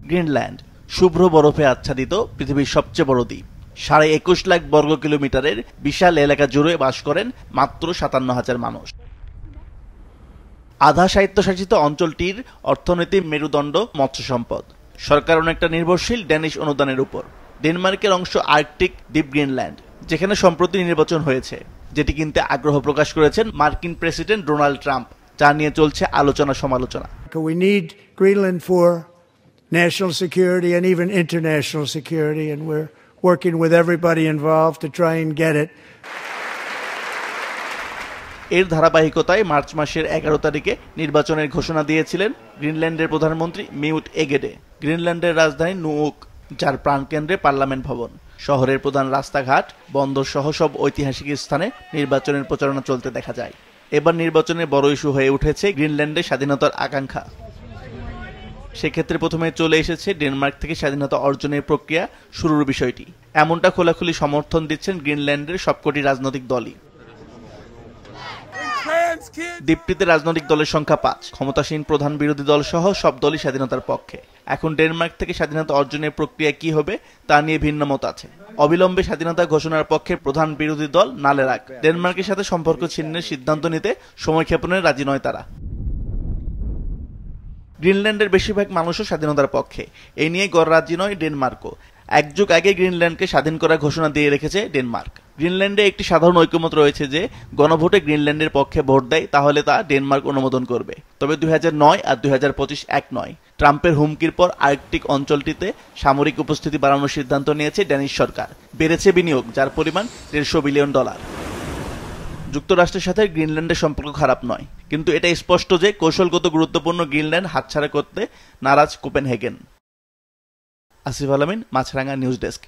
Greenland শুভ্র বরফে আচ্ছাদিত পৃথিবীর সবচেয়ে বড় দ্বীপ। 21.5 লাখ বর্গ কিলোমিটারের বিশাল এলাকা জুড়ে বাস করেন মাত্র 57,000 মানুষ। আধা স্বায়ত্তশাসিত অঞ্চলটির অর্থনৈতিক মেরুদণ্ড মৎস্য সম্পদ। সরকার অনেকটা নির্ভরশীল ড্যানিশ অনুদানের উপর। ডেনমার্কের অংশ আর্কটিক দ্বীপ গ্রিনল্যান্ড, যেখানে সম্প্রতি নির্বাচন হয়েছে, যেটি কিনতে আগ্রহ প্রকাশ করেছেন মার্কিন প্রেসিডেন্ট ডোনাল্ড ট্রাম্প, যা নিয়ে চলছে আলোচনা সমালোচনা। We need Greenland for national security and even international security, and we're working with everybody involved to try and get it. এর ধারাবাহিকতায় মার্চ মাসের 11 তারিখে নির্বাচনের ঘোষণা দিয়েছিলেন গ্রিনল্যান্ডের প্রধানমন্ত্রী মিউট এগেডে। গ্রিনল্যান্ডের রাজধানী নুউক, যার প্রাণকেন্দ্রে পার্লামেন্ট ভবন, শহরের প্রধান রাস্তাঘাট, বন্দর সহ সব ঐতিহাসিক স্থানে নির্বাচনের প্রচারণা চলতে দেখা যায়। এবার নির্বাচনের বড় ইস্যু হয়ে উঠেছে গ্রিনল্যান্ডের স্বাধীনতার আকাঙ্ক্ষা। সেক্ষেত্রে প্রথমে চলে এসেছে ডেনমার্ক থেকে স্বাধীনতা অর্জনের প্রক্রিয়া শুরুর বিষয়টি। এমনটা খোলাখুলি সমর্থন দিচ্ছেন গ্রিনল্যান্ডের সবকটি রাজনৈতিক দলই। দ্বীপটিতে রাজনৈতিক দলের সংখ্যা 5। ক্ষমতাসীন প্রধান বিরোধী দল সহ সব দলই স্বাধীনতার পক্ষে। এখন ডেনমার্ক থেকে স্বাধীনতা অর্জনের প্রক্রিয়া কি হবে তা নিয়ে ভিন্ন মত আছে। অবিলম্বে স্বাধীনতা ঘোষণার পক্ষে প্রধান বিরোধী দল নালেরাক ডেনমার্কের সাথে সম্পর্ক ছিন্নের সিদ্ধান্ত নিতে সময়ক্ষেপণে রাজি নয় তারা। গ্রিনল্যান্ডের বেশিরভাগ মানুষও স্বাধীনতার পক্ষে। এই নিয়ে গড়রাজি নয় ডেনমার্কও। এক যুগ আগে গ্রিনল্যান্ডকে স্বাধীন করার ঘোষণা দিয়ে রেখেছে ডেনমার্ক। গ্রিনল্যান্ডে একটি সাধারণ ঐকমত্য রয়েছে যে গণভোটে গ্রিনল্যান্ডের পক্ষে ভোট দেয় তাহলে তা ডেনমার্ক অনুমোদন করবে। তবে 2009 আর 2025 এক নয়। ট্রাম্পের হুমকির পর আর্কটিক অঞ্চলটিতে সামরিক উপস্থিতি বাড়ানোর সিদ্ধান্ত নিয়েছে ড্যানিশ সরকার। বেড়েছে বিনিয়োগ, যার পরিমাণ $150 বিলিয়ন। যুক্তরাষ্ট্রের সাথে গ্রিনল্যান্ডের সম্পর্ক খারাপ নয়, কিন্তু এটা স্পষ্ট যে কৌশলগত গুরুত্বপূর্ণ গ্রিনল্যান্ড হাতছাড়া করতে নারাজ কোপেনহেগেন। আসিফ আল আমিন, মাছরাঙা নিউজ ডেস্ক।